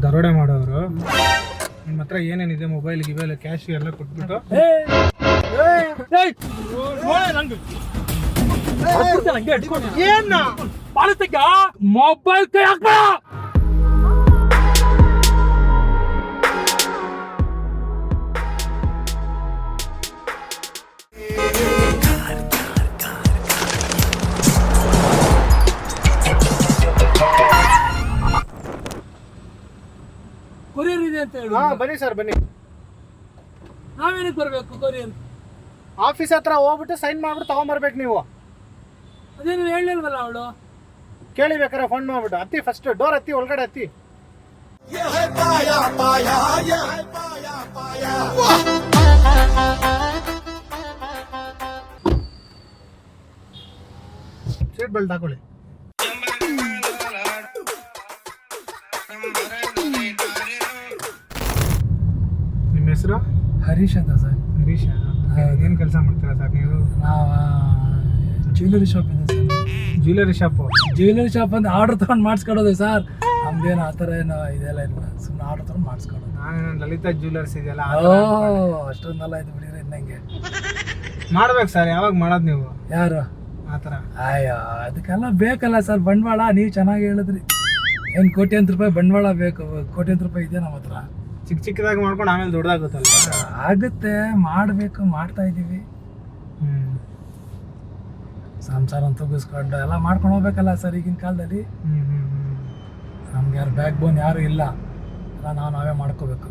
ದರೋಡೆ ಮಾಡೋರು ನಿಮ್ಮ ಹತ್ರ ಏನೇನಿದೆ ಮೊಬೈಲ್ ಗಿಬೈಲ್ ಕ್ಯಾಶ್ ಎಲ್ಲ ಕೊಟ್ಬಿಟ್ಟು ಮೊಬೈಲ್ ಕೈ ಹಾಕ್ಬೇಡ. ಕೊರಿಯರ್ ಇದೆ ಅಂತ ಹೇಳಿ. ಬನ್ನಿ ಸರ್ ಬನ್ನಿ. ನಾವೇನಕ್ಕೆ ಬರ್ಬೇಕು ಕೊರಿಯರ್? ಆಫೀಸ್ ಹತ್ರ ಹೋಗ್ಬಿಟ್ಟು ಸೈನ್ ಮಾಡ್ಬಿಟ್ಟು ತಗೊಂಬರ್ಬೇಕು ನೀವು. ಅದೇನು ಹೇಳಿಲ್ವಲ್ಲ ಅವಳು? ಕೇಳಿ ಬೇಕಾರೆ ಫೋನ್ ಮಾಡ್ಬಿಟ್ಟು ಹತ್ತಿ, ಫಸ್ಟ್ ಡೋರ್ ಹತ್ತಿ, ಒಳಗಡೆ ಹತ್ತಿ. ಸೀಟ್ ಬೆಲ್ಟ್ ಹಾಕೊಳ್ಳಿ. ನಿಮ್ಮ ಹೆಸರು? ಹರೀಶ್ ಅಂತ ಸರ್. ಹರೀಶ್. ಏನು ಕೆಲಸ ಮಾಡ್ತೀರಾ ಸರ್ ನೀವು? ನಾವು ಜ್ಯುವೆಲರಿ ಶಾಪ್ ಇದೆ sir. Jewellery shop? Jewellery shop ಅಂದ್ರೆ ಆರ್ಡರ್ ತಗೊಂಡು ಮಾಡಿಸ್ಕೊಡೋದು ಸರ್. ನಮ್ದೇನು ಆ ಥರ ಏನು ಇದೆಲ್ಲ ಇಲ್ಲ, ಸುಮ್ಮನೆ ಆರ್ಡರ್ ತಗೊಂಡು ಮಾಡಿಸ್ಕೊಡೋದು. ನಾನು ಲಲಿತಾ ಜ್ಯುವೆಲರ್ಸ್ ಇದೆಯಲ್ಲ, ಅಷ್ಟೊಂದೆಲ್ಲ ಇದು ಬಿಡಿದ್ರೆ ಇನ್ನಂಗೆ ಮಾಡ್ಬೇಕು ಸರ್. ಯಾವಾಗ ಮಾಡೋದು ನೀವು? ಯಾರು ಆ ಥರ? ಅಯ್ಯೋ ಅದಕ್ಕೆಲ್ಲ ಬೇಕಲ್ಲ ಸರ್ ಬಂಡವಾಳ. ನೀವು ಚೆನ್ನಾಗಿ ಹೇಳಿದ್ರಿ, ಏನು ಕೋಟ್ಯಾಂತರ ರೂಪಾಯಿ ಬಂಡವಾಳ ಬೇಕು. ಕೋಟ್ಯಾಂತರ ರೂಪಾಯಿ ಇದೆ ನಮ್ಮ ಹತ್ರ. ಚಿಕ್ಕ ಚಿಕ್ಕದಾಗಿ ಮಾಡ್ಕೊಂಡು ಆಮೇಲೆ ದೊಡ್ಡದಾಗುತ್ತಲ್ಲ. ಆಗುತ್ತೆ, ಮಾಡಬೇಕು, ಮಾಡ್ತಾ ಇದ್ದೀವಿ. ಸಂಸಾರ ತೂಗಿಸ್ಕೊಂಡು ಎಲ್ಲ ಮಾಡ್ಕೊಂಡು ಹೋಗ್ಬೇಕಲ್ಲ ಸರ್ ಈಗಿನ ಕಾಲದಲ್ಲಿ. ನಮ್ಗೆ ಯಾರು ಬ್ಯಾಕ್ ಬೋನ್ ಯಾರು ಇಲ್ಲ, ಎಲ್ಲ ನಾವೇ ಮಾಡ್ಕೋಬೇಕು.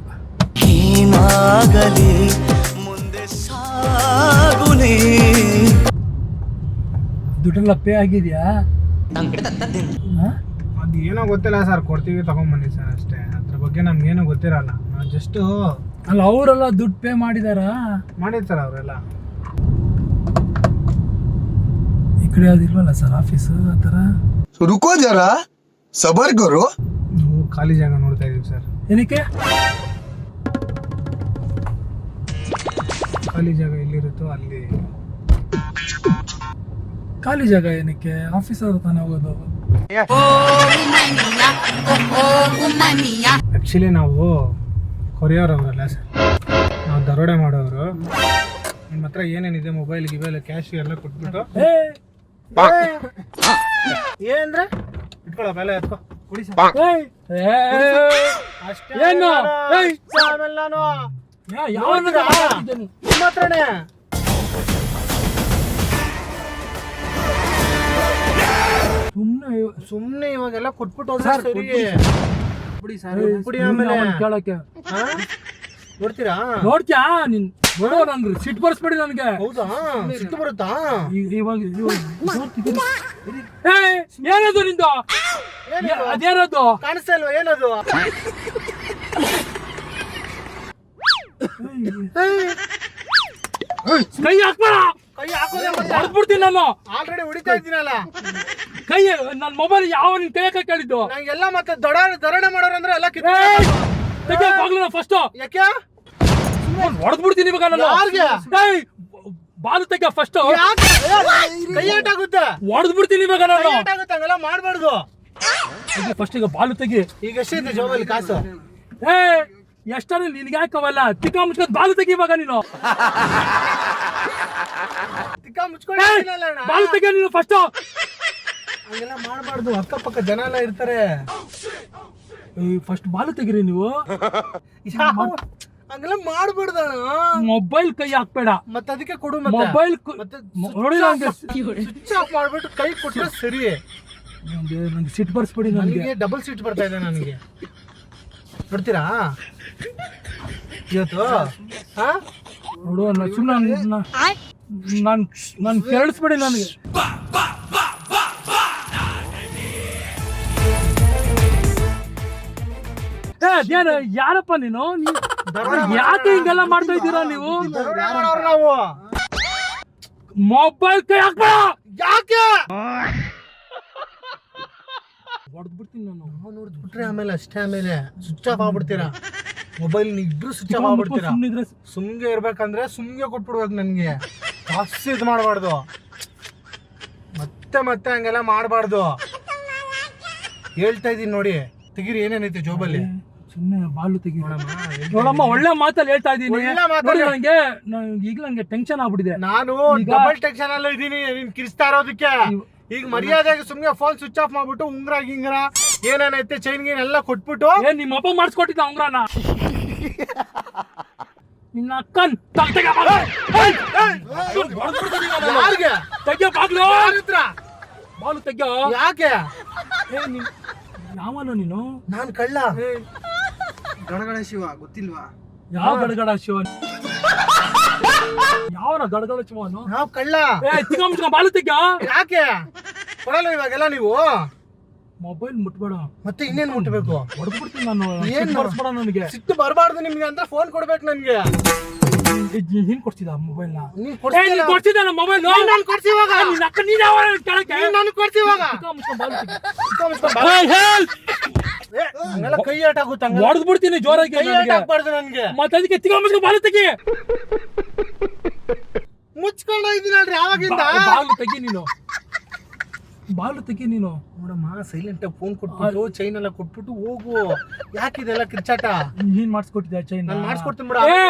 ದುಡ್ಡೆಲ್ಲ ಪೇ ಆಗಿದೆಯಾ? ಅದು ಏನೋ ಗೊತ್ತಿಲ್ಲ ಸರ್, ಕೊಡ್ತೀವಿ ತಗೊಂಬನ್ನಿ ಸರ್ ಅಷ್ಟೇ. ಅದ್ರ ಬಗ್ಗೆ ನಮ್ಗೇನೋ ಗೊತ್ತಿರಲ್ಲ. ನಾವು ಜಸ್ಟ್ ಅಲ್ಲ ಅವರೆಲ್ಲ ದುಡ್ಡು ಪೇ ಮಾಡಿದಾರಾ? ಮಾಡಿರ್ತಾರೆ ಅವರೆಲ್ಲ. ಈ ಕಡೆ ಯಾವ್ದಿಲ್ವಲ್ಲ ಸರ್ ಆಫೀಸು ಆ ಥರ? रुको जरा सबर करो. ನಾವು ಖಾಲಿ ಜಾಗ ನೋಡ್ತಾ ಇದೀವಿ ಸರ್. ಏನಕ್ಕೆ ಖಾಲಿ ಜಾಗ ಎಲ್ಲಿರುತ್ತೋ ಅಲ್ಲಿ. ಖಾಲಿ ಜಾಗ ಏನಕ್ಕೆ? ಆಫೀಸ್ ಅವ್ರ ತಾನೇ ಹೋಗೋದು. ಆ್ಯಕ್ಚುಲಿ ನಾವು ಕೊರಿಯರ್ ಅವರಲ್ಲ ಸರ್, ನಾವು ದರೋಡೆ ಮಾಡೋರು. ನಿಮ್ಮ ಹತ್ರ ಏನೇನಿದೆ ಮೊಬೈಲ್ ಗಿಬೈಲ್ ಕ್ಯಾಶ್ ಎಲ್ಲ ಕೊಟ್ಬಿಟ್ಟು ಏನ್ರೆ ಇಟ್ಕೊಳಪ್ಪ, ಎಲ್ಲ ಎತ್ಕೊ, ಕುಡಿ ಸರ್. ಅಷ್ಟೇ. ಏನು? ಆಮೇಲೆ ನಾನು ಯಾವ ನಿಮ್ಮ ಹತ್ರನೇ ಸುಮ್ನೆ ಇವಾಗೆಲ್ಲ ಕೊಟ್ಬಿಟ್ಟು ಹೋದ್ರೆ ಸರಿ. ಬಿಡಿ ಸರ್, ಕುಡಿ ಆಮೇಲೆ ಕೇಳಕ್ಕೆ ನೋಡ್ತೀರಾ? ನೋಡ್ತ್ಯಾ ನೀನ್? ನೋಡೋ ನನ್ಗೆ ಸಿಟ್ಟು ಬರ್ಸ್ಬೇಡಿ ನನಗೆ. ಹೌದಾ? ಸಿಟ್ಟು ಬರುತ್ತಾ? ಇವಾಗ ಏನದು ನಿಂದು? ಅದೇನದು ಕಾಣಿಸ್ತಾ ಇಲ್ವಾ? ಏನದು? ಕೈ ಹಾಕ್ಬೇಡ. ಕೈ ಹಾಕೋದೇ ಹೊಡ್ಬಿಡ್ತೀನಿ ನಾನು. ಆಲ್ರೆಡಿ ಹೊಡಿತಾ ಇದ್ದೀನಲ್ಲ. ಕೈ ನನ್ನ ಮೊಬೈಲ್ ಯಾವ ನಿನ್ ಕೈ ಹಾಕ ಕೇಳಿದ್ದು? ನಂಗೆಲ್ಲ ಮತ್ತೆ ದರೋಡೆ ಮಾಡೋರು ಅಂದ್ರೆ ಎಲ್ಲ ತೆಗಿಯೋಕ್ಕಾಗ್ಲಿಲ್ಲ ಫಸ್ಟ್. ಯಾಕೆ? ಹೊಡೆದ್ಬಿಡ್ತೀನಿ ಇವಾಗ ನಾನು. ಯಾರಿಗೆ? ಬಾಲು ತೆಗಿಯ ಫಸ್ಟ್. ಕೈ ಏಟಾಗುತ್ತೆ. ಹೊಡೆದ್ಬಿಡ್ತೀನಿ ಇವಾಗ ನಾನು. ಏಟಾಗುತ್ತೆ, ಹಂಗೆಲ್ಲ ಮಾಡ್ಬಾರ್ದು. ಫಸ್ಟ್ ಈಗ ಬಾಲು ತೆಗಿ. ಈಗ ಎಷ್ಟಿದೆ ಜೋಬಲ್ಲಿ ಕಾಸು? ಎಷ್ಟಾದ್ರೆ ನಿನ್ಗೆ ಹಾಕವಲ್ಲ. ತಿಕ್ಕ ಮುಚ್ಕೊಂಡು ಬಾಲು ತೆಗಿ ಇವಾಗ ನೀನು. ತಿಕ್ಕ ಮುಚ್ಕೊಂಡು ಬಾಲು ತೆಗಿಯ ನೀನು ಫಸ್ಟ್. ಹಂಗೆಲ್ಲ ಮಾಡ್ಬಾರ್ದು, ಅಕ್ಕಪಕ್ಕ ಜನ ಎಲ್ಲ ಇರ್ತಾರೆ. ಫಸ್ಟ್ ಬಾಲು ತೆಗಿರಿ ನೀವು. ಹಂಗೆಲ್ಲ ಮಾಡ್ಬಾರ್ದಣ. ಮೊಬೈಲ್ ಕೈ ಹಾಕ್ಬೇಡ. ಮತ್ತೆ ಅದಕ್ಕೆ ಕೊಡು. ಮೊಬೈಲ್ ನೋಡಿ ಸ್ವಿಚ್ ಆಫ್ ಮಾಡ್ಬಿಟ್ಟು ಕೈ ಕೊಟ್ಟರೆ ಸರಿ. ನಂಗೆ ಸಿಟ್ಟು ಬರ್ಸ್ಬಿಡಿ. ನನಗೆ ಡಬಲ್ ಸೀಟ್ ಬರ್ತಾ ಇದೆ ನನಗೆ. ನೋಡ್ತೀರಾ ಇವತ್ತು? ನೋಡು ಸುಮ್ಮನೆ ನಾನು ಕೇಳಿಸ್ಬೇಡಿ ನನಗೆ. ಅದೇನು ಯಾರಪ್ಪ ನೀನು? ಯಾಕೆ ಹಿಂಗೆಲ್ಲ ಮಾಡ್ತಾ ಇದ್ದೀರಾ ನೀವು? ನಾವು ಮೊಬೈಲ್ ಕೈ ಹಾಕ್ಬೇಡ. ಯಾಕೆ ಹೊಡೆದ್ಬಿಡ್ತೀನಿ ನಾನು. ನೋಡ್ಬಿಟ್ರೆ ಆಮೇಲೆ ಅಷ್ಟೇ, ಆಮೇಲೆ ಸ್ವಿಚ್ ಆಫ್ ಆಗ್ಬಿಡ್ತೀರಾ. ಮೊಬೈಲ್ ಇಬ್ರು ಸ್ವಿಚ್ ಆಫ್ ಆಗ್ಬಿಡ್ತೀರಾ. ಸುಮ್ಗೆ ಇರ್ಬೇಕಂದ್ರೆ ಸುಮ್ಗೆ ಕೊಟ್ಬಿಡ್ಬೇಕು. ನನಗೆ ಜಾಸ್ತಿ ಇದು ಮಾಡಬಾರ್ದು. ಮತ್ತೆ ಮತ್ತೆ ಹಂಗೆಲ್ಲ ಮಾಡಬಾರ್ದು. ಹೇಳ್ತಾ ಇದೀನಿ ನೋಡಿ. ತೆಗೀರಿ, ಏನೇನೈತೆ ಜೋಬಲ್ಲಿ? ಸುಮ್ಮನೆ ಬಾಲು ತೆಗಿ ನೋಡಮ್ಮ, ನೋಡಮ್ಮ ಒಳ್ಳೆ ಮಾತಲ್ಲಿ ಹೇಳ್ತಾ ಇದ್ದೀನಿ ಒಳ್ಳೆ ಮಾತಲ್ಲಿ- ನೋಡಿ ಈಗ ನಂಗೆ ಟೆನ್ಷನ್ ಆಗ್ಬಿಟ್ಟಿದೆ. ನಾನು ಈಗ- ಡಬಲ್ ಟೆನ್ಷನ್ ಅಲ್ಲ ಇದ್ದೀನಿ ನೀನ್ ಕಿರಿಸ್ತಾ ಇರೋದಕ್ಕೆ. ಈಗ ಮರ್ಯಾದೆಗೆ ಸುಮ್ನೆ ಫೋನ್ ಸ್ವಿಚ್ ಆಫ್ ಮಾಡ್ಬಿಟ್ಟು ಉಂಗ್ರ ಗಿಂಗ್ರ ಏನೇನೈತೆ ಚೈನ್ ಗೀನ್ ಎಲ್ಲ ಕೊಟ್ಬಿಟ್ಟು ಏನ್ ನಿಮ್ಮ ಅಪ್ಪ ಮಾಡಿಸ್ಕೊಟ್ಟಿದ್ದ ಉಂಗ್ರನ ನಿನ್ನ ಅಕ್ಕನ್ ಯಾರಿಗೆ ತೆಗ್ಯೋ ಬಾಗ್ಲು ಯಾರ್ ಹತ್ರ? ಬಾಲು ತೆಗ್ಯೋ. ಯಾಕೆ ಯಾವನು ನೀನು? ನಾನ್ ಕಳ್ಳ. ಗಣಗಣ ಶಿವ ಗೊತ್ತಿಲ್ವಾ? ಯಾವ ಗಡಗಡ ಶಿವನ್? ಯಾವನ ಗಡಗಡ ಶಿವನು? ನಾವ್ ಕಳ್ಳ. ತಿಂಗ ಬಾಲು ತೆಗ್ಯೋ. ಯಾಕೆ ಕೊಡಲ್ಲ ಇವಾಗೆಲ್ಲ ನೀವು? ಮೊಬೈಲ್ ಮುಟ್ಬೇಡ. ಮತ್ತೆ ಇನ್ನೇನ್ ಮುಟ್ಬೇಕು? ಹೊಡೆದ್ಬಿಡ್ತೀನಿ ನಾನು. ಏನ್ ಬರ್ಸ್ಬೇಡ ನನಗೆ. ಸಿಟ್ಟು ಬರಬಾರ್ದು ನಿಮ್ಗೆ ಅಂತ ಫೋನ್ ಕೊಡ್ಬೇಕು ನನ್ಗೆ. ನೀನ್ ಕೊಡ್ತಿದ್ದ ಮೊಬೈಲ್ ನ? ನೀನ್ ಕೊಡ್ತಿದ್ದ ನಮ್ಮ ಮೊಬೈಲ್. ನಾನು ಕೊಡ್ಸಿ ಇವಾಗ. ನಿನ್ನ ಅಕ್ಕ ನೀನ್ ಯಾವ ಕೆಳಕ್ಕೆ? ನಾನು ಕೊಡ್ಸಿ ಇವಾಗ. ಬಾಲು ತೆಗ್ಯೋ. ಹಂಗೆಲ್ಲ ಕೈ ಆಟ ಆಗುತ್ತೆ. ಹೊಡೆದ್ಬಿಡ್ತೀನಿ ಜೋರಾಗಿ. ಕೈ ಆಟ ಆಗ್ಬಾರ್ದು ನನ್ಗೆ. ಮತ್ತೆ ಅದಕ್ಕೆ ತಿಂಗ ಬಾಲು ತೆಗಿ. ಮುಚ್ಕೊಂಡು ಇದ್ದೀನಲ್ರಿ ಯಾವಾಗಿಂದ. ಬಾಲು ತೆಗಿ ನೀನು. ಬಾಲು ತೆಗಿ ನೀನು. ನೋಡಮ್ಮ ಸೈಲೆಂಟ್ ಆಗಿ ಫೋನ್ ಕೊಟ್ಬಿಟ್ಟು ಚೈನ್ ಎಲ್ಲ ಕೊಟ್ಬಿಟ್ಟು ಹೋಗು. ಯಾಕಿದೆಲ್ಲ ಕಿರ್ಚಾಟ? ನೀನ್ ಮಾಡಿಸ್ಕೊಟ್ಟಿದ್ದೆ ಚೈನ್? ನಾನು ಮಾಡಿಸ್ಕೊಡ್ತೀನಿ ಬಿಡ.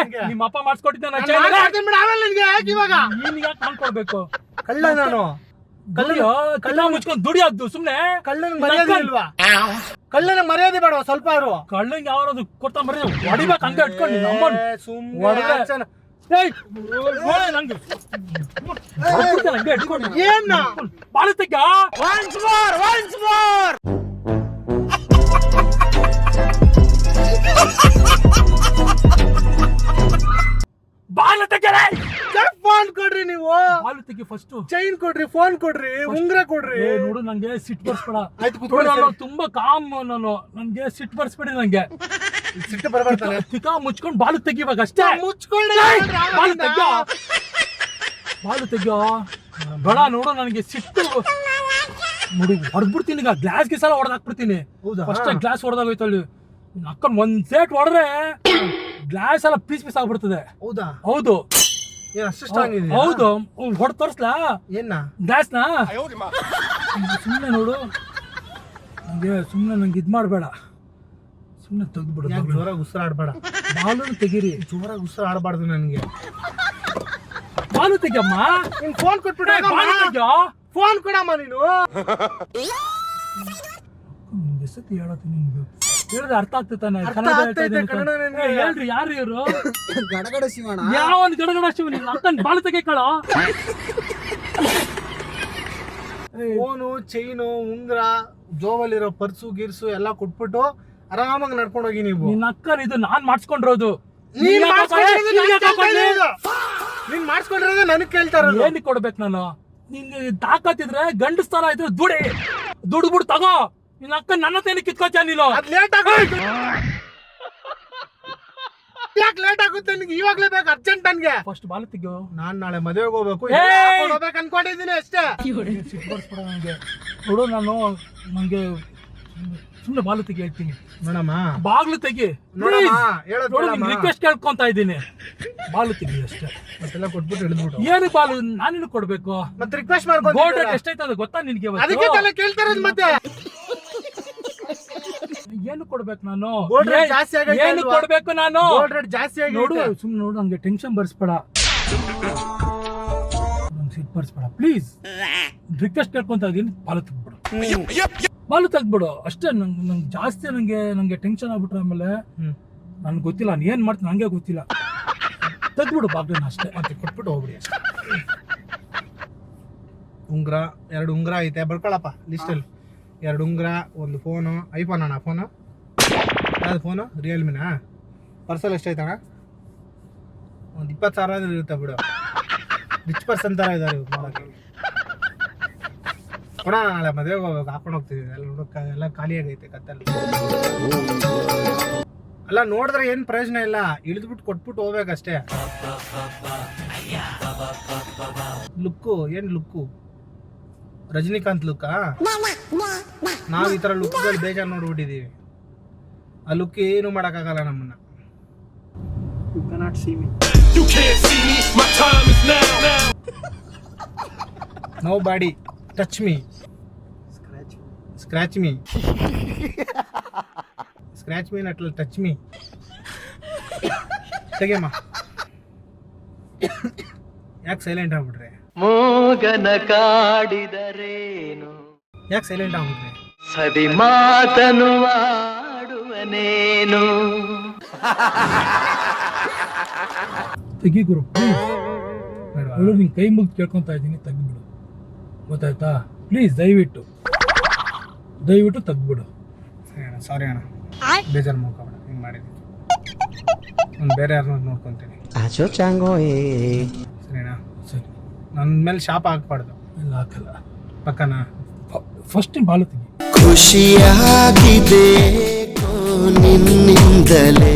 ನಿಮ್ಮ ಅಪ್ಪ ಮಾಡಿಸ್ಕೊಟ್ಟಿದ್ದ ನಾನು ಮಾಡ್ಸ್ಕೊಡ್ತೀನಿ ಬಿಡು, ಆಮೇಲೆ ನಿನ್ಗೆ ಯಾಕೆ ಇವಾಗ? ನೀನ್ ಯಾಕೆ ಮಾಡ್ಕೊಡ್ಬೇಕು? ಕಳ್ಳ ನಾನು. ಕಳ್ಳ ಮುಚ್ಕೊಂಡ್ ದುಡಿಯೋದು ಸುಮ್ನೆ. ಕಳ್ಳನ ಮರ್ಯಾದೆ ಇಲ್ವಾ? ಕಳ್ಳನ ಮರ್ಯಾದೆ ಬೇಡ ಸ್ವಲ್ಪ ಅವರು. ಕಳ್ಳಂಗೆ ಯಾವ್ದು ಕೊಡ್ತಾ ಬರೀ ಹೊಡಿಬೇಕು ಹಂಗೆ ಇಟ್ಕೊಂಡು ನಿನ್ನ ಅಮ್ಮನ್. ಹೊಡೆದ್ರೆ ಏನ್ ಬಾಲು ತೆಗ್ಗ. ಬಾಲು ತೆಗ್ಗಲೇ. ಫೋನ್ ಕೊಡ್ರಿ ನೀವು. ಬಾಲು ತೆಗಿ ಫಸ್ಟ್. ಚೈನ್ ಕೊಡ್ರಿ, ಫೋನ್ ಕೊಡ್ರಿ, ಉಂಗ್ರ ಕೊಡ್ರಿ. ನೋಡು ನಂಗೆ ಸಿಟ್ಟು ಬರ್ಸ್ಬೇಡ. ಆಯ್ತು ಕುತ್ಕೊಳ್ಳಿ. ನಾನು ತುಂಬಾ ಕಾಮ್. ನನ್ಗೆ ಸಿಟ್ಟು ಬರ್ಸ್ಬೇಡಿ ನಂಗೆ. ಸಿಟ್ಟು ಬರಬಾರ್ತಾನೆ. ತಿಕ್ಕ ಮುಚ್ಕೊಂಡು ಬಾಲು ತೆಗಿವಾಗ ಅಷ್ಟೇ. ಮುಚ್ಕೊಳ್ಳಿ. ಬಾಲು ತೆಗ್ಯೋ. ಬಾಲು ತೆಗ್ಯೋ ಬೇಡ. ನೋಡು ನನಗೆ ಸಿಟ್ಟು ನೋಡಿ ಹೊಡೆದ್ಬಿಡ್ತೀನಿ. ಈಗ ಗ್ಲಾಸ್ ಗೆ ಸಲ ಹೊಡೆದಾಕ್ಬಿಡ್ತೀನಿ. First glass ಹೊಡೆದಾಗೋಯ್ತಲ್ಲಿ. ಅಕ್ಕನ್ ಒಂದ್ ಸೇಟ್ ಹೊಡೆದ್ರೆ ಗ್ಲಾಸ್ ಎಲ್ಲ ಪೀಸ್ ಪೀಸ್ ಆಗ್ಬಿಡ್ತದೆ. ಹೌದಾ? ಹೌದು. ಏನ್ ಅಷ್ಟು ಸ್ಟ್ರಾಂಗ್ ಇದೆ? ಹೌದು. ಹೊಡೆದ್ ತೋರ್ಸ್ಲಾ ಏನ ಗ್ಲಾಸ್ನ? ಸುಮ್ಮನೆ ನೋಡು ನಂಗೆ ಇದ್ ಮಾಡ್ಬೇಡ. ಸುಮ್ಮನೆ ತೆಗ್ದ್ಬಿಡು. ಜೋರಾಗಿ ಉಸಿರಾಡ್ಬೇಡ. ಬಾಲು ತೆಗೀರಿ. ಜೋರಾಗಿ ಉಸಿರಾಡಬಾರ್ದು ನನಗೆ. ಬಾಲು ತೆಗಿಯಮ್ಮ. ನೀನ್ ಫೋನ್ ಕೊಟ್ಬಿಟ್ರೆ ಬಾಲು ತೆಗ್ಯೋ. ಫೋನ್ ಕೊಡಮ್ಮ ನೀನು. ಎಷ್ಟೊತ್ತಿ ಹೇಳತ್ತೀನಿ ನಿಮ್ಗೆ ಹೇಳಿದ್ರೆ ಅರ್ಥ ಆಗ್ತಾನೆ. ಅರ್ಥ ಆಗ್ತೈತೆ ಕನ್ನಡ ನನಗೆ. ಹೇಳ್ರಿ ಯಾರು ಇವರು? ಗಣಗಣ ಶಿವಣ. ಯಾವನ್ ಗಡಗಡ ಶಿವ? ನೀನ್ ಅಕ್ಕನ್ ಬಾಲು ತೆಗಿಕಳ. ಫೋನು, ಚೈನು, ಉಂಗ್ರ, ಜೋಬಲ್ಲಿರೋ ಪರ್ಸು ಗಿರ್ಸು ಎಲ್ಲ ಕೊಟ್ಬಿಟ್ಟು ಆರಾಮಾಗಿ ನಡ್ಕೊಂಡು ಹೋಗಿ ನೀವು. ನಿನ್ನ ಅಕ್ಕನ್ ಇದು ನಾನ್ ಮಾಡಿಸ್ಕೊಂಡಿರೋದು. ನೀನ್ ಮಾಡಿಸ್ಕೊಂಡಿರೋದು ನನಗ್ ಕೇಳ್ತಾ ಇರೋದು. ಏನಕ್ಕೆ ಕೊಡ್ಬೇಕು ನಾನು? ನಿನ್ಗೆ ತಾಕತ್ತಿದ್ರೆ ಗಂಡಸ್ತಾನ ಇದ್ರೆ ದುಡ್ಬಿಟ್ಟು ತಗೋ. ನಿನ್ನ ಅಕ್ಕ ನನ್ನ ತೇನೆ ಕಿತ್ಕೋತ ನೀನು. ಅದ್ ಲೇಟ್ ಆಗುತ್ತೆ. ಯಾಕೆ ಲೇಟ್ ಆಗುತ್ತೆ ನಿನ್ಗೆ? ಇವಾಗ್ಲೇ ಬೇಕು ಅರ್ಜೆಂಟ್ ನನ್ಗೆ. ಫಸ್ಟ್ ಬಾಲು ತೆಗಿಯೋ. ನಾನ್ ನಾಳೆ ಮದುವೆಗೆ ಹೋಗ್ಬೇಕು. ಏಯ್! ಹೋಗ್ಬೇಕು ಅನ್ಕೊಂಡಿದ್ದೀನಿ ಅಷ್ಟೇ. ಸಿಟ್ಟು ಬರ್ಸ್ಬೇಡ ನಂಗೆ. ನೋಡು ನಂಗೆ ಸುಮ್ಮನೆ ಬಾಲು ತೆಗಿ ಹೇಳ್ತೀನಿ. ನೋಡಮ್ಮ ಬಾಗ್ಲು ತೆಗಿ. ನೋಡಮ್ಮ ಹೇಳೋದು ರಿಕ್ವೆಸ್ಟ್ ಕೇಳ್ಕೊಂತ ಇದ್ದೀನಿ. ಬಾಲು ತೆಗಿ ಅಷ್ಟೇ. ಮತ್ತೆಲ್ಲ ಕೊಟ್ಬಿಟ್ಟು ಹಿಡಿದ್ಬಿಟ್ಟು ಏನು ಬಾಲು ನಾನಿನ್ನು ಕೊಡ್ಬೇಕು? ಮತ್ತೆ ರಿಕ್ವೆಸ್ಟ್ ಮಾಡ್ಕೊಂಡು ಗೋಲ್ಡ್ ರೇಟ್ ಎಷ್ಟೈತೆ ಅದು ಗೊತ್ತಾ ನಿನ್ಗೆ? ಅದಕ್ಕೆ ತಲೆ ಕೇಳ್ತಾ ಇರೋದು. ಮತ್ತೆ ಏನು ಕೊಡ್ಬೇಕು ನಾನು? ಗೋಲ್ಡ್ ರೇಟ್ ಜಾಸ್ತಿ ಆಗೈತೆ ಏನು ಅಲ್ವಾ? ಕೊಡ್ಬೇಕು ನಾನು? ಗೋಲ್ಡ್ ರೇಟ್ ಜಾಸ್ತಿ ನೋಡು ಆಗಿದೆ. ಸುಮ್ಮನೆ ನೋಡು ನಂಗೆ ಟೆನ್ಷನ್ ಬರ್ಸ್ಬೇಡ. ನಂಗೆ ಸಿಟ್ಟು ಬರ್ಸ್ಬೇಡ ಪ್ಲೀಸ್. ರಿಕ್ವೆಸ್ಟ್ ಕೇಳ್ಕೊಂತ ಇದೀನಿ. ಬಾಲು ತೆಗ್ಬಿಡು. ಬಾಲು ತೆಗ್ಬಿಡು ಅಷ್ಟೇ. ನಂಗೆ ಜಾಸ್ತಿ ನಂಗೆ ಟೆನ್ಷನ್ ಆಗ್ಬಿಟ್ರೆ ಆಮೇಲೆ ನನ್ಗೆ ಗೊತ್ತಿಲ್ಲ ನಾನು ಏನ್ ಮಾಡ್ತೀನಿ ನಂಗೆ ಗೊತ್ತಿಲ್ಲ. ತೆಗ್ಬಿಡು ಬಾಗ್ಲನ್ನ ಅಷ್ಟೇ. ಮತ್ತೆ ಕೊಟ್ಬಿಟ್ಟು ಹೋಗ್ಬಿಡಿ. ಉಂಗ್ರ 2 ಉಂಗ್ರ ಐತೆ ಬರ್ಕೊಳಪ್ಪ ಲಿಸ್ಟಲ್ಲಿ. 2 ಉಂಗ್ರ, ಒಂದು ಫೋನು. ಐಫೋನ್ ಅಣ್ಣ ಫೋನು? ಯಾವ್ದು ಫೋನು? ರಿಯಲ್ಮಿನಾ? ಪರ್ಸಲ್ ಎಷ್ಟೈತಣ್ಣ? ಒಂದು 20,000 ಇರುತ್ತೆ ಬಿಡು. ರಿಚ್ ಪರ್ಸನ್ ಥರ ಇದ್ದಾರೆ ಇವ್ರು ನೋಡೋಕ್ಕೆ. ಕೊಡೋಣ ನಾಳೆ ಮದುವೆಗೆ ಹೋಗ್ಬೇಕು. ಹಾಕೊಂಡು ಹೋಗ್ತಿದ್ದೀವಿ ಎಲ್ಲ. ನೋಡೋಕೆ ಎಲ್ಲ ಖಾಲಿಯಾಗೈತೆ ಕತ್ತಲ್ಲಿ. ಅಲ್ಲ ನೋಡಿದ್ರೆ ಏನು ಪ್ರಯೋಜನ ಇಲ್ಲ. ಇಳಿದ್ಬಿಟ್ಟು ಕೊಟ್ಬಿಟ್ಟು ಹೋಗ್ಬೇಕಷ್ಟೇ. ಲುಕ್ಕು ಏನು ಲುಕ್ಕು? ರಜನಿಕಾಂತ್ ಲುಕ್ಕಾ? ನಾವು ಈ ಥರ ಲುಕ್ಗಳು ಬೇಜಾರು ನೋಡ್ಬಿಟ್ಟಿದ್ದೀವಿ. ಆ ಲುಕ್ ಏನು ಮಾಡೋಕ್ಕಾಗಲ್ಲ ನಮ್ಮನ್ನ. You cannot see me. You can't see me, my time is now. No body touch me, Scratch me. Scratch me. Scratch me not touch me. ತೆಗೆಯಮ್ಮ. ಯಾಕೆ ಸೈಲೆಂಟ್ ಆಗ್ಬಿಟ್ರೆ? ಮೋಗನ ಕಾಡಿದರೇನು ಯಾಕೆ ಸೈಲೆಂಟ್ ಆಗ್ಬಿಟ್ರೆ? ಸವಿ ಮಾತನು ಆಡುವನೇನು. ತೆಗಿ ಗುರು ಪ್ಲೀಸ್. ನಿಂಗೆ ಕೈ ಮುಗ್ದು ಕೇಳ್ಕೊತಾ ಇದ್ದೀನಿ, ತೆಗ್ದ್ಬಿಡು. ಗೊತ್ತಾಯ್ತಾ? ಪ್ಲೀಸ್ ದಯವಿಟ್ಟು ತೆಗ್ದ್ಬಿಡು. ಸರಿ ಅಣ್ಣ, ಸಾರಿ ಅಣ್ಣ, ಬೇಜಾರು ಮಾಡ್ಕೊಬೇಡ. ಹಿಂಗೆ ಮಾಡಿದ್ದೀನಿ, ನಾನು ಬೇರೆ ಯಾರನ್ನ ನೋಡ್ಕೊತೀನಿ. ಸರಿ ಅಣ್ಣ, ಸರಿ, ನನ್ನ ಮೇಲೆ ಶಾಪ ಹಾಕ್ಬಾರ್ದು. ಇಲ್ಲ ಹಾಕಲ್ಲ. ಪಕ್ಕನಾ? ಫಸ್ಟ್ ಬಾಲು ತೆಗಿ. ಖುಷಿಯಾಗಿದೆ ನಿನ್ನಿಂದಲೇ.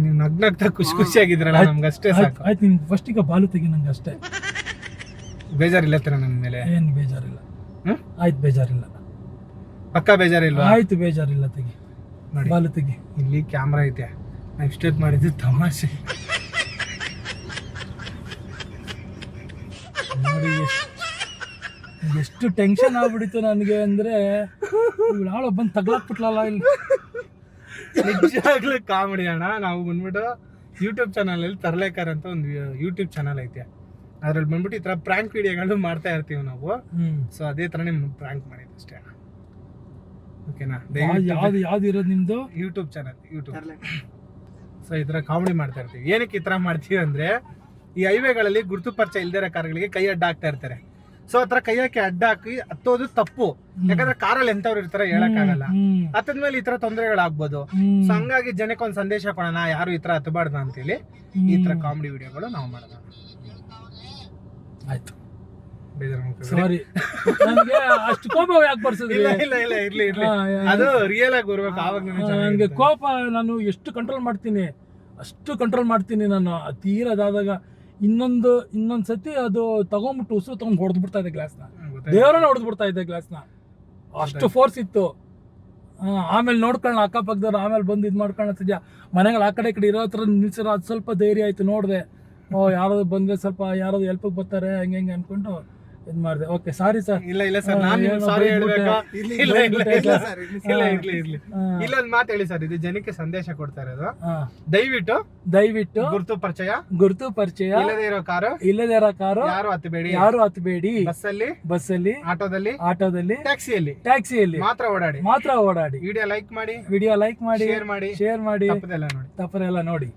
ನೀವು ನಗ್ನಗ್ತಾ ಖುಷಿಯಾಗಿದ್ರಲ್ಲ, ನಮ್ಗೆ ಅಷ್ಟೇ ಸಾಕು. ಆಯ್ತು, ನಿಮ್ಗೆ ಫಸ್ಟ್ ಈಗ ಬಾಲು ತೆಗಿ, ನಂಗೆ ಅಷ್ಟೇ. ಬೇಜಾರಿಲ್ಲ ತರ ನನ್ನ ಮೇಲೆ? ಏನು ಬೇಜಾರಿಲ್ಲ. ಹ್ಮ್? ಆಯ್ತು, ಬೇಜಾರಿಲ್ಲ. ಪಕ್ಕ ಬೇಜಾರಿಲ್ವಾ? ಆಯ್ತು, ಬೇಜಾರಿಲ್ಲ. ತೆಗಿ, ನೋಡಿ ಬಾಲು ತೆಗಿ. ಇಲ್ಲಿ ಕ್ಯಾಮ್ರಾ ಐತೆ, ನಾವು ಇಷ್ಟೊತ್ತು ಮಾಡಿದ್ದು ತಮಾಷೆ. ನೋಡಿ ಎಷ್ಟು ಟೆನ್ಷನ್ ಆಗ್ಬಿಡಿತು ನನಗೆ ಅಂದ್ರೆ, ನಾಳೆ ಬಂದು ತಗ್ಲಾಕ್ಬಿಟ್ಲಲ್ಲ ಇಲ್ಲಿ. ನಿಜವಾಗ್ಲೂ ಕಾಮಿಡಿ ಅಣ್ಣ. ನಾವು ಬಂದ್ಬಿಟ್ಟು ಯೂಟ್ಯೂಬ್ ಚಾನಲಲ್ಲಿ ತರ್ಲೇಕರ್ ಅಂತ ಒಂದು ಯೂಟ್ಯೂಬ್ ಚಾನಲ್ ಐತೆ. ಅದ್ರಲ್ಲಿ ಬಂದ್ಬಿಟ್ಟು ಈ ಥರ ಪ್ರ್ಯಾಂಕ್ ವಿಡಿಯೋಗಳು ಮಾಡ್ತಾ ಇರ್ತೀವಿ ನಾವು. ಸೊ ಅದೇ ಥರ ನಿಮ್ಗೆ ಪ್ರ್ಯಾಂಕ್ ಮಾಡಿದ್ದು ಅಷ್ಟೇ ಅಣ್ಣ. ಓಕೆನಾ? ಯಾವ್ದು ಇರೋದು ನಿಮ್ದು ಯೂಟ್ಯೂಬ್ ಚಾನಲ್, ಯೂಟ್ಯೂಬ್. ಸೊ ಈ ಥರ ಕಾಮಿಡಿ ಮಾಡ್ತಾ ಇರ್ತೀವಿ. ಏನಕ್ಕೆ ಈ ಥರ ಮಾಡ್ತೀವಿ ಅಂದರೆ, ಈ ಹೈವೇಗಳಲ್ಲಿ ಗುರುತು ಪರಿಚಯ ಇಲ್ದಿರೋ ಕಾರ್ಗಳಿಗೆ ಕೈ ಅಡ್ಡ ಹಾಕ್ತಾ ಇರ್ತಾರೆ. ಸೊ ಹತ್ರ ಕೈ ಹಾಕಿ ಅಡ್ಡ ಹಾಕಿ ಹತ್ತೋದು ತಪ್ಪು. ಯಾಕಂದ್ರೆ ಕಾರಲ್ಲಿ ಎಂತವ್ರು ಇರ್ತಾರೆ ಹೇಳಕ್ಕಾಗಲ್ಲ. ಹತ್ತದ್ಮೇಲೆ ಈ ತರ ತೊಂದರೆಗಳಾಗ್ಬೋದು. ಸೊ ಹಂಗಾಗಿ ಜನಕ್ಕೆ ಒಂದು ಸಂದೇಶ ಕೊಡೋಣ, ಯಾರು ಈ ತರ ಹತ್ತಬಾರ್ದು ಅಂತೇಳಿ ಈ ತರ ಕಾಮಿಡಿ ವಿಡಿಯೋಗಳು ನಾವು ಮಾಡೋಣ. ಆಯ್ತು, ಬೇಜಾರು ಸಾರಿ. ನನಗೆ ಅಷ್ಟು ಕೋಪ ಯಾಕೆ ಬರ್ಸಿದ್ರಿ? ಇಲ್ಲ ಇಲ್ಲ ಇಲ್ಲ, ಇರ್ಲಿ ಇರ್ಲಿ, ಅದು ರಿಯಲ್ ಆಗಿ ಬರ್ಬೇಕು. ಆವಾಗ ನನಗೆ ಕೋಪ ನಾನು ಎಷ್ಟು ಕಂಟ್ರೋಲ್ ಮಾಡ್ತೀನಿ ಅಷ್ಟು ಕಂಟ್ರೋಲ್ ಮಾಡ್ತೀನಿ ನಾನು. ತೀರದಾದಾಗ ಇನ್ನೊಂದ್ ಸತಿ ಅದು ತಗೊಂಡ್ಬಿಟ್ಟು ಉಸಿರು ತಗೊಂಡು ಹೊಡೆದು ಬಿಡ್ತಾ ಇದೆ ಗ್ಲಾಸ್ನ. ದೇವರನ್ನ ಹೊಡೆದು ಬಿಡ್ತಾ ಇದ್ದೆ ಗ್ಲಾಸ್ನ, ಅಷ್ಟು ಫೋರ್ಸ್ ಇತ್ತು. ಆಮೇಲೆ ನೋಡ್ಕೊಳ್ಳೋಣ ಅಕ್ಕಪಕ್ಕದವ್ರು, ಆಮೇಲೆ ಬಂದು ಇದು ಮಾಡ್ಕೊಳ್ಳೋಣ. ಸದ್ಯ ಮನೆಗಳು ಆ ಕಡೆ ಈ ಕಡೆ ಇರೋ ಹತ್ರ ನಿಲ್ಸಿರೋ, ಅದು ಸ್ವಲ್ಪ ಧೈರ್ಯ ಆಯ್ತು. ನೋಡಿದೆ, ಯಾರಾದ್ರು ಬಂದ್ರೆ ಸ್ವಲ್ಪ ಯಾರಾದ್ರು ಹೆಲ್ಪಿಗೆ ಬರ್ತಾರೆ ಹಂಗೆ ಅನ್ಕೊಂಡು ಇದು ಮಾಡಿದೆ. Okay, sorry sir. ಇಲ್ಲ ಇಲ್ಲ ಸರ್, ನಾನು ಸಾರಿ ಹೇಳ್ಬೇಕಾ? ಇಲ್ಲ ಇಲ್ಲ ಇಲ್ಲ ಸರ್, ಇಲ್ಲ ಇರ್ಲಿ ಇರ್ಲಿ. ಇಲ್ಲೊಂದು ಮಾತು ಹೇಳಿ ಸರ್, ಇದು ಜನಕ್ಕೆ ಸಂದೇಶ ಕೊಡ್ತಾ ಇರೋದು. ದಯವಿಟ್ಟು ಗುರುತು ಪರಿಚಯ ಇಲ್ಲದೇ ಇರೋ ಕಾರು ಯಾರು ಹತ್ತಬೇಡಿ. ಬಸ್ಸಲ್ಲಿ ಆಟೋದಲ್ಲಿ ಟ್ಯಾಕ್ಸಿಯಲ್ಲಿ ಮಾತ್ರ ಓಡಾಡಿ. ವಿಡಿಯೋ ಲೈಕ್ ಮಾಡಿ, ಶೇರ್ ಮಾಡಿ. ತಪ್ಪದೆಲ್ಲ ನೋಡಿ. ತಪ್ಪರೆಲ್ಲ ನೋಡಿ.